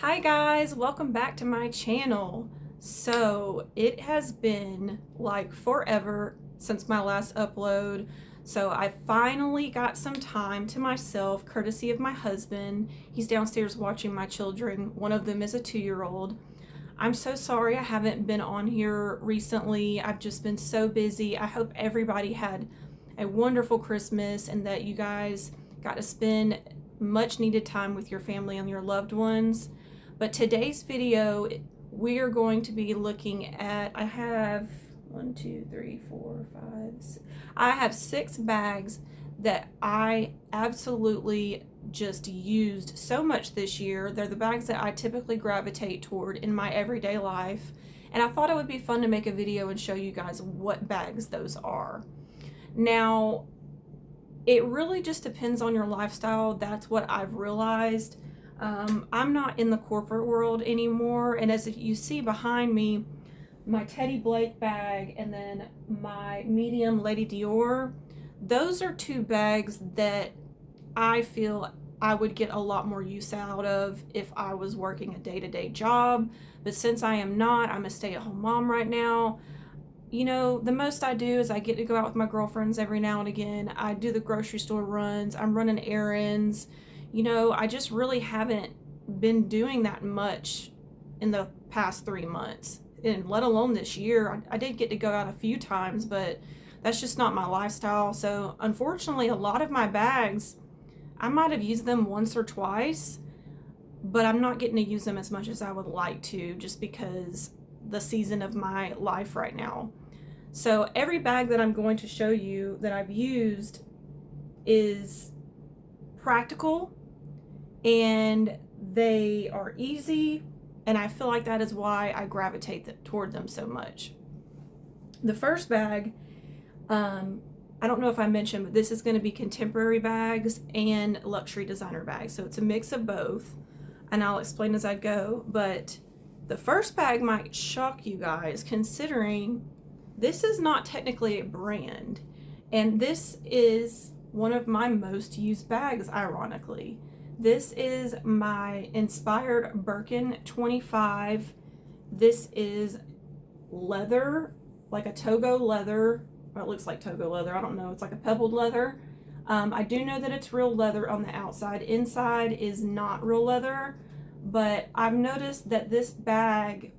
Hi guys, welcome back to my channel. So it has been like forever since my last upload. So I finally got some time to myself, courtesy of my husband. He's downstairs watching my children. One of them is a 2-year-old. I'm so sorry I haven't been on here recently. I've just been so busy. I hope everybody had a wonderful Christmas and that you guys got to spend much needed time with your family and your loved ones. But today's video, we are going to be looking at, I have 1, 2, 3, 4, 5, 6. I have 6 bags that I absolutely just used so much this year. They're the bags that I typically gravitate toward in my everyday life. And I thought it would be fun to make a video and show you guys what bags those are. Now, it really just depends on your lifestyle. That's what I've realized. I'm not in the corporate world anymore, and as you see behind me, my Teddy Blake bag and then my medium Lady Dior, those are 2 bags that I feel I would get a lot more use out of if I was working a day-to-day job. But since I am not, I'm a stay-at-home mom right now. You know, the most I do is I get to go out with my girlfriends every now and again. I do the grocery store runs, I'm running errands. You know, I just really haven't been doing that much in the past 3 months, and let alone this year. I did get to go out a few times, but that's just not my lifestyle. So unfortunately, a lot of my bags, I might have used them once or twice, but I'm not getting to use them as much as I would like to, just because the season of my life right now. So every bag that I'm going to show you that I've used is practical, and they are easy, and I feel like that is why I gravitate toward them so much. The first bag, I don't know if I mentioned, but this is going to be contemporary bags and luxury designer bags, so it's a mix of both, and I'll explain as I go. But the first bag might shock you guys, considering this is not technically a brand, and this is one of my most used bags, ironically. This is my inspired Birkin 25. This is leather, like a Togo leather, or it looks like Togo leather, I don't know, it's like a pebbled leather. I do know that it's real leather on the outside. Inside is not real leather, but I've noticed that this bag,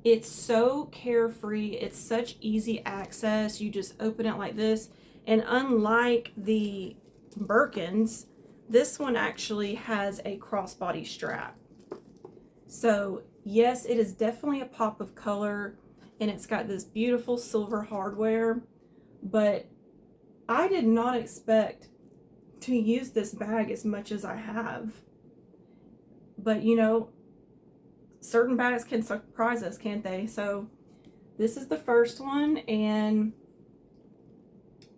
it's so carefree, it's such easy access. You just open it like this, and unlike the Birkins, this one actually has a crossbody strap. So yes, it is definitely a pop of color, and it's got this beautiful silver hardware, but I did not expect to use this bag as much as I have. But you know, certain bags can surprise us, can't they? So this is the first one, and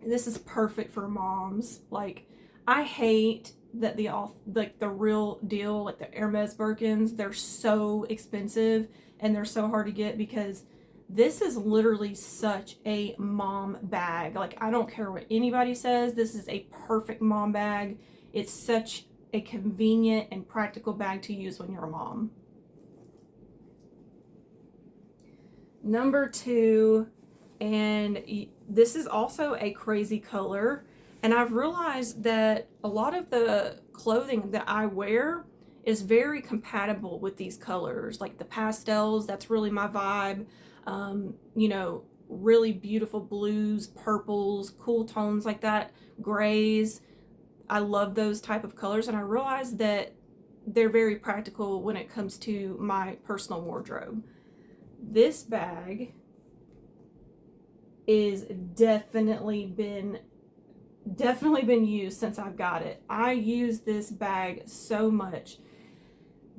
this is perfect for moms. Like, I hate that the real deal, like the Hermes Birkins, they're so expensive and they're so hard to get, because this is literally such a mom bag. Like, I don't care what anybody says, this is a perfect mom bag. It's such a convenient and practical bag to use when you're a mom. Number 2, and this is also a crazy color, and I've realized that a lot of the clothing that I wear is very compatible with these colors, like the pastels. That's really my vibe. You know, really beautiful blues, purples, cool tones like that, grays. I love those type of colors, and I realized that they're very practical when it comes to my personal wardrobe. This bag is definitely been used since I've got it. I use this bag so much.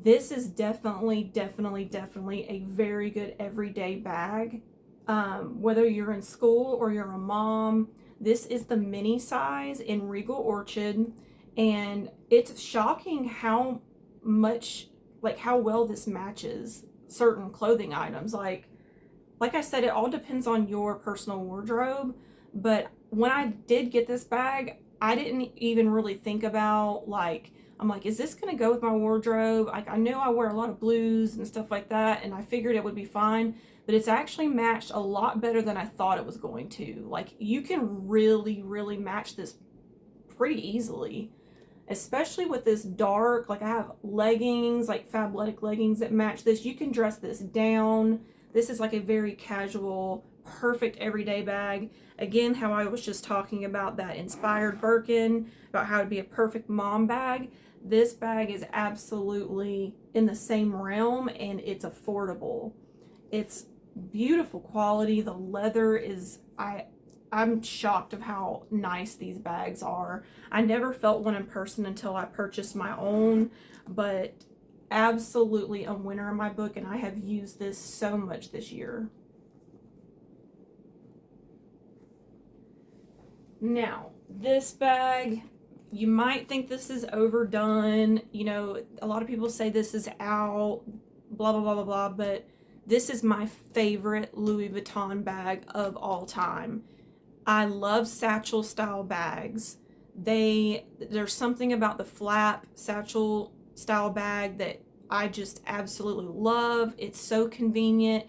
This is definitely a very good everyday bag. Whether you're in school or you're a mom, this is the mini size in Regal Orchid, and it's shocking how much, like how well this matches certain clothing items. Like I said, it all depends on your personal wardrobe, but when I did get this bag, I didn't even really think about like I'm like, is this going to go with my wardrobe? Like, I know I wear a lot of blues and stuff like that, and I figured it would be fine, but it's actually matched a lot better than I thought it was going to. Like, you can really, really match this pretty easily, especially with this dark, like I have leggings, like Fabletics leggings that match this. You can dress this down. This is like a very casual, perfect everyday bag. Again, how I was just talking about that inspired Birkin, about how it'd be a perfect mom bag. This bag is absolutely in the same realm, and it's affordable. It's beautiful quality. The leather is, I'm shocked of how nice these bags are. I never felt one in person until I purchased my own, but absolutely a winner in my book, and I have used this so much this year. Now, this bag, you might think this is overdone. You know, a lot of people say this is out, blah, blah, blah, blah, blah, but this is my favorite Louis Vuitton bag of all time. I love satchel style bags. There's something about the flap satchel style bag that I just absolutely love. It's so convenient,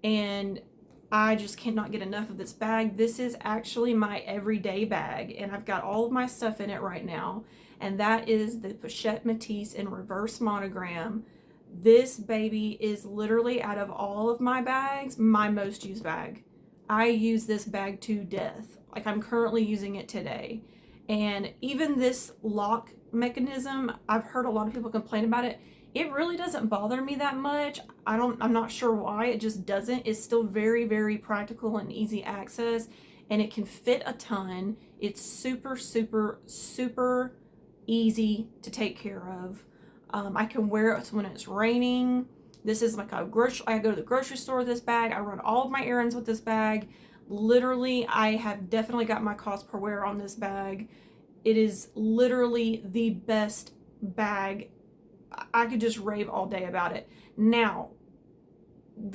and I just cannot get enough of this bag. This is actually my everyday bag, and I've got all of my stuff in it right now, and that is the Pochette Matisse in reverse monogram. This baby is literally, out of all of my bags, my most used bag. I use this bag to death. Like, I'm currently using it today. And even this lock mechanism, I've heard a lot of people complain about it. It really doesn't bother me that much. I'm not sure why. It just doesn't. It's still very, very practical and easy access, and it can fit a ton. It's super, super, super easy to take care of. I can wear it when it's raining. This is like I go to the grocery store with this bag. I run all of my errands with this bag. Literally, I have definitely got my cost per wear on this bag. It is literally the best bag. I could just rave all day about it. Now,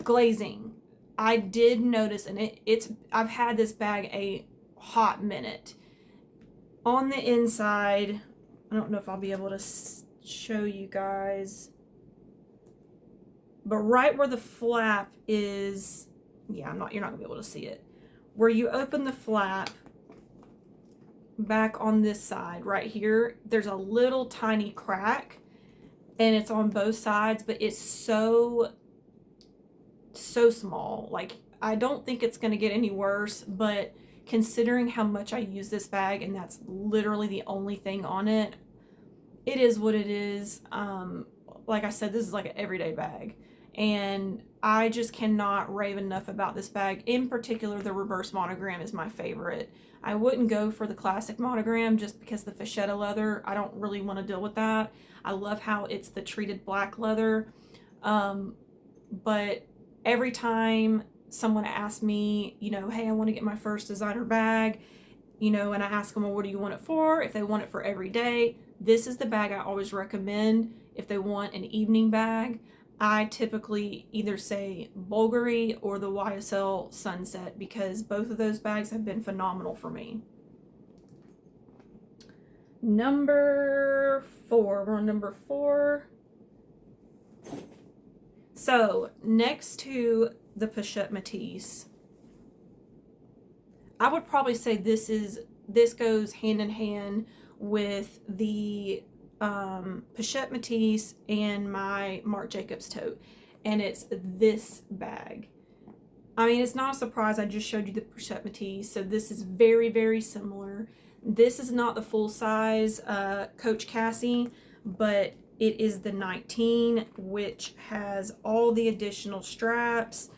glazing. I did notice, and I've had this bag a hot minute. On the inside, I don't know if I'll be able to show you guys, but right where the flap is, yeah, you're not gonna be able to see it. Where you open the flap, back on this side right here, there's a little tiny crack, and it's on both sides, but it's so small. Like, I don't think it's gonna get any worse, but considering how much I use this bag, and that's literally the only thing on it, it is what it is. Like I said, this is like an everyday bag, and I just cannot rave enough about this bag. In particular, the reverse monogram is my favorite. I wouldn't go for the classic monogram just because the vachetta leather, I don't really want to deal with that. I love how it's the treated black leather. But every time someone asks me, you know, hey, I want to get my first designer bag, you know, and I ask them, well, what do you want it for? If they want it for every day, this is the bag I always recommend. If they want an evening bag, I typically either say Bulgari or the YSL Sunset, because both of those bags have been phenomenal for me. Number 4. We're on number 4. So, next to the Pochette Matisse, I would probably say this goes hand in hand with the Pochette Matisse and my Marc Jacobs tote, and it's this bag. I mean, it's not a surprise, I just showed you the Pochette Matisse, so this is very, very similar. This is not the full size Coach Cassie, but it is the 19, which has all the additional straps,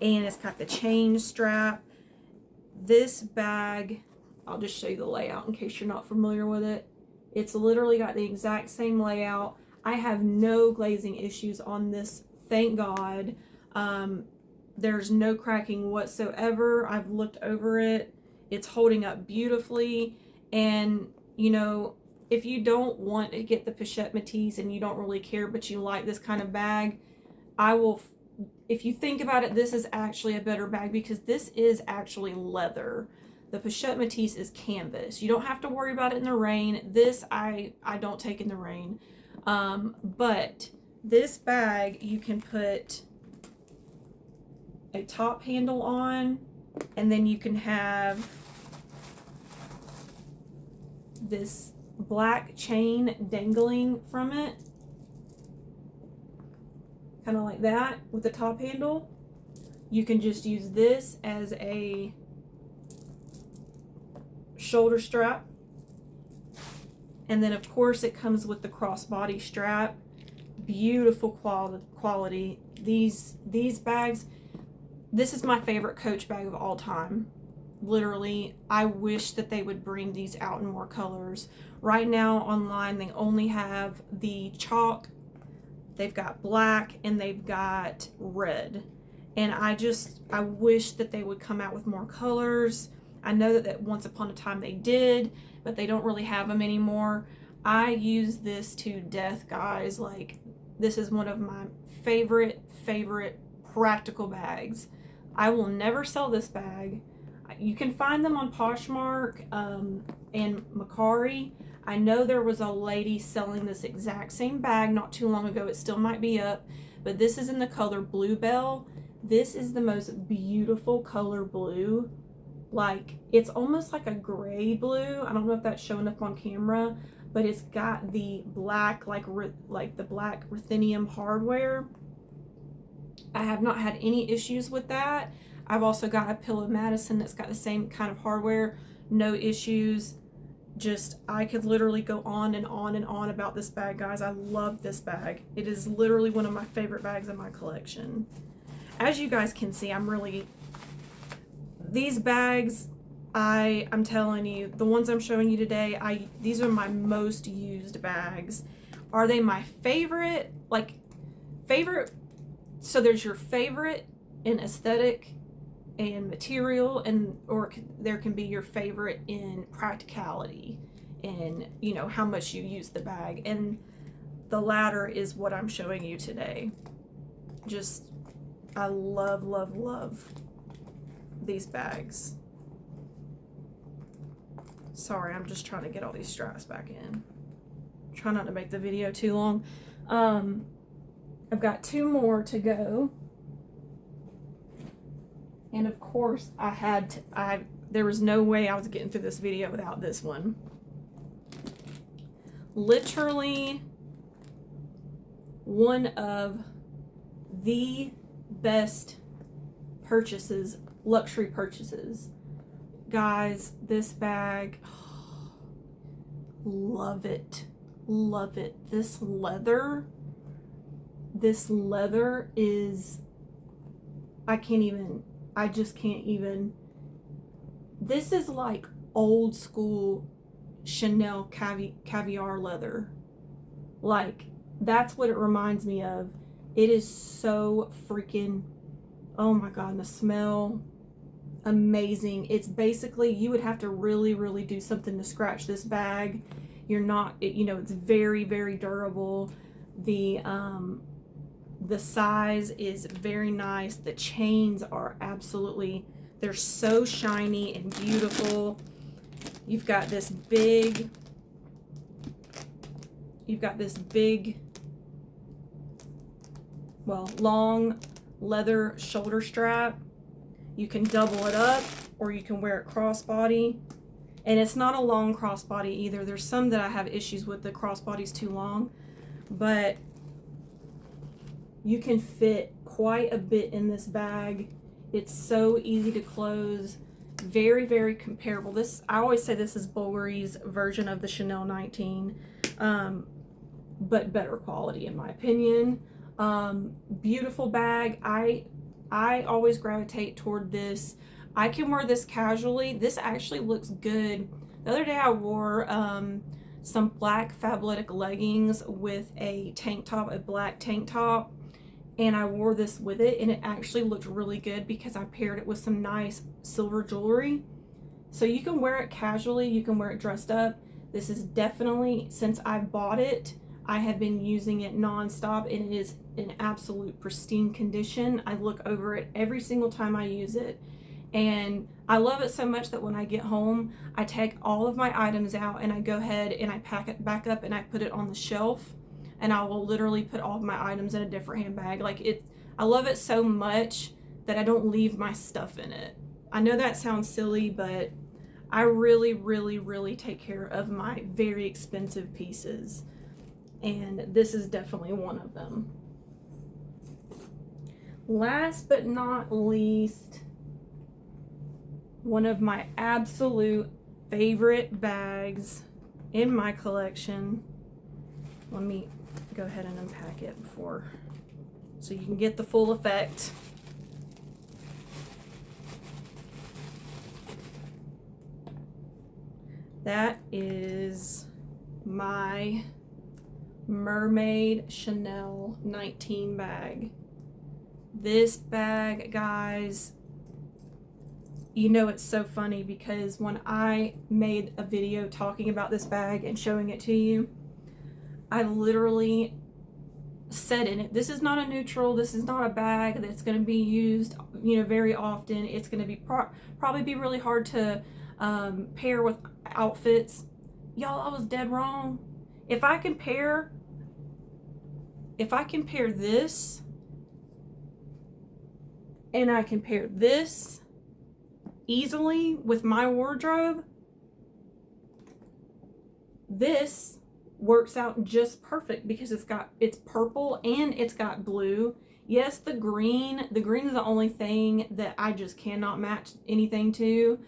and it's got the chain strap. This bag, I'll just show you the layout in case you're not familiar with it. It's literally got the exact same layout. I have no glazing issues on this, thank God. There's no cracking whatsoever. I've looked over it. It's holding up beautifully. And, you know, if you don't want to get the Pochette Matisse and you don't really care, but you like this kind of bag, if you think about it, this is actually a better bag because this is actually leather. The Pochette Matisse is canvas. You don't have to worry about it in the rain. This I don't take in the rain. But this bag you can put a top handle on, and then you can have this black chain dangling from it, kind of like that with the top handle. You can just use this as a shoulder strap, and then of course it comes with the crossbody strap. Beautiful quality. These bags, this is my favorite Coach bag of all time. Literally, I wish that they would bring these out in more colors. Right now online they only have the chalk, they've got black, and they've got red. And I wish that they would come out with more colors. I know that once upon a time they did, but they don't really have them anymore. I use this to death, guys. Like, this is one of my favorite practical bags. I will never sell this bag. You can find them on Poshmark and Macari. I know there was a lady selling this exact same bag not too long ago. It still might be up, but this is in the color Bluebell. This is the most beautiful color blue. Like, it's almost like a gray blue. I don't know if that's showing up on camera, but it's got the black, like the black ruthenium hardware. I have not had any issues with that. I've also got a Pillow Madison that's got the same kind of hardware. No issues. Just, I could literally go on and on and on about this bag, guys. I love this bag. It is literally one of my favorite bags in my collection. As you guys can see, these bags, I'm telling you, the ones I'm showing you today, these are my most used bags. Are they my favorite? Like, favorite, so there's your favorite in aesthetic and material, or there can be your favorite in practicality and, you know, how much you use the bag. And the latter is what I'm showing you today. Just, I love these bags. Sorry, I'm just trying to get all these straps back in. Try not to make the video too long. I've got 2 more to go. And of course, there was no way I was getting through this video without this one. Literally one of the best purchases, luxury purchases. Guys, this bag, love it. Love it. This leather is, I just can't even. This is like old school Chanel caviar leather. Like, that's what it reminds me of. It is so freaking, oh my God, and the smell, amazing. It's basically, you would have to really do something to scratch this bag. You're not, you know, it's very durable. The size is very nice. The chains are absolutely, they're so shiny and beautiful. You've got this big, well, long leather shoulder strap. You can double it up, or you can wear it crossbody. And it's not a long crossbody either. There's some that I have issues with, the crossbody's too long, but you can fit quite a bit in this bag. It's so easy to close. Very comparable. This, I always say this is Bulgari's version of the Chanel 19, but better quality in my opinion. Beautiful bag. I always gravitate toward this. I can wear this casually. This actually looks good. The other day I wore some black Fabletics leggings with a tank top, a black tank top, and I wore this with it, and it actually looked really good because I paired it with some nice silver jewelry. So you can wear it casually, you can wear it dressed up. This is definitely, since I bought it, I have been using it non-stop, and it is in absolute pristine condition. I look over it every single time I use it, And I love it so much that when I get home, I take all of my items out and I go ahead and I pack it back up and I put it on the shelf, and I will literally put all of my items in a different handbag. Like I love it so much that I don't leave my stuff in it. I know that sounds silly, but I really, really, really take care of my very expensive pieces. And this is definitely one of them. Last but not least, one of my absolute favorite bags in my collection. Let me go ahead and unpack it before, so you can get the full effect. That is my Mermaid Chanel 19 bag. This bag, guys, you know, it's so funny because when I made a video talking about this bag and showing it to you, I literally said in it, this is not a neutral, this is not a bag that's going to be used, you know, very often. It's going to be probably be really hard to pair with outfits. Y'all, I was dead wrong. If I compare this and I compare this easily with my wardrobe, this works out just perfect because it's purple and it's got blue. Yes, the green is the only thing that I just cannot match anything to,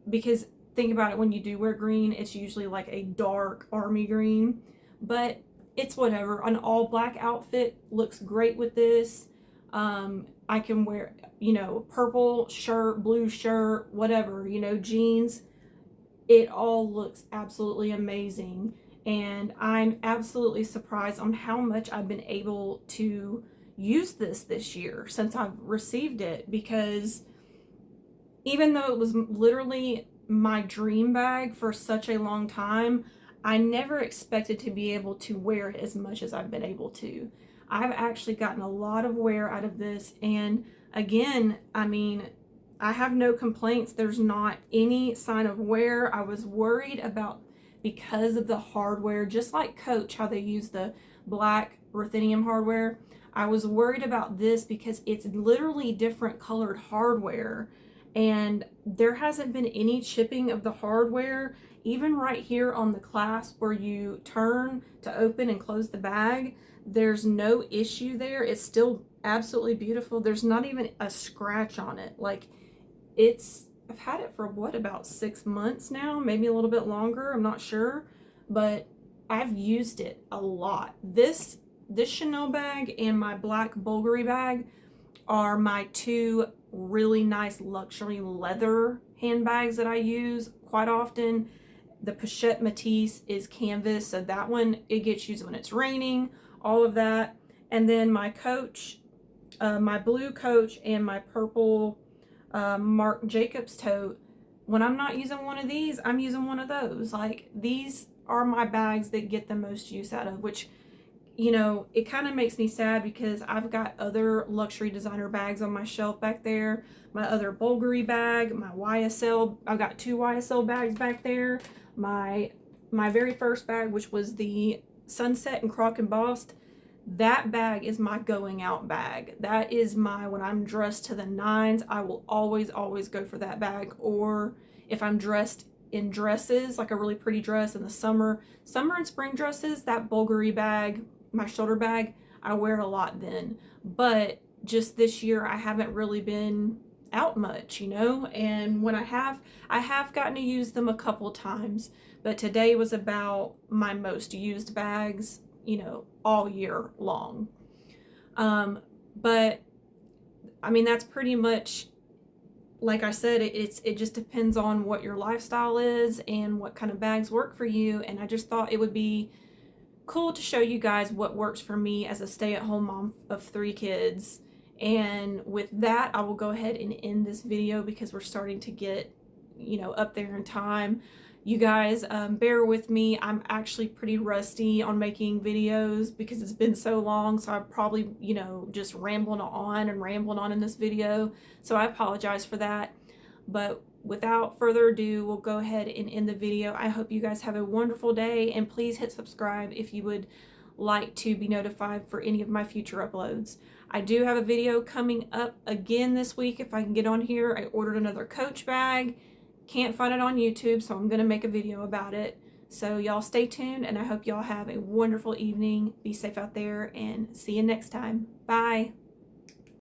because think about it, when you do wear green, it's usually like a dark army green, but it's whatever. An all black outfit looks great with this. I can wear, you know, purple shirt, blue shirt, whatever, you know, jeans. It all looks absolutely amazing. And I'm absolutely surprised on how much I've been able to use this year since I've received it, because even though it was literally my dream bag for such a long time, I never expected to be able to wear it as much as I've been able to. I've actually gotten a lot of wear out of this, and again, I mean, I have no complaints. There's not any sign of wear. I was worried about, because of the hardware, just like Coach, how they use the black ruthenium hardware. I was worried about this because it's literally different colored hardware, and there hasn't been any chipping of the hardware. Even right here on the clasp where you turn to open and close the bag, there's no issue there. It's still absolutely beautiful. There's not even a scratch on it. Like, I've had it for what, about 6 months now, maybe a little bit longer, I'm not sure, but I've used it a lot. This Chanel bag and my black Bulgari bag are my two really nice luxury leather handbags that I use quite often. The Pochette Matisse is canvas, so that one, it gets used when it's raining, all of that. And then my Coach, my blue Coach and my purple Marc Jacobs tote, when I'm not using one of these, I'm using one of those. Like, these are my bags that get the most use out of, which, you know, it kind of makes me sad because I've got other luxury designer bags on my shelf back there. My other Bulgari bag, my YSL, I've got 2 YSL bags back there. My very first bag, which was the Sunset and Croc Embossed, that bag is my going out bag. That is my, when I'm dressed to the nines, I will always go for that bag. Or if I'm dressed in dresses, like a really pretty dress in the summer and spring dresses, that Bulgari bag, my shoulder bag, I wear a lot then. But just this year, I haven't really been out much, you know, and when I have gotten to use them a couple times, but today was about my most used bags, you know, all year long. But I mean, that's pretty much, like I said, it just depends on what your lifestyle is and what kind of bags work for you. And I just thought it would be cool to show you guys what works for me as a stay-at-home mom of 3 kids. And with that, I will go ahead and end this video because we're starting to get, you know, up there in time. You guys bear with me. I'm actually pretty rusty on making videos because it's been so long, so I'm probably, just rambling on in this video. So I apologize for that. But without further ado, we'll go ahead and end the video. I hope you guys have a wonderful day, and please hit subscribe if you would like to be notified for any of my future uploads. I do have a video coming up again this week if I can get on here. I ordered another Coach bag. Can't find it on YouTube, so I'm going to make a video about it. So y'all stay tuned, and I hope y'all have a wonderful evening. Be safe out there, and see you next time. Bye.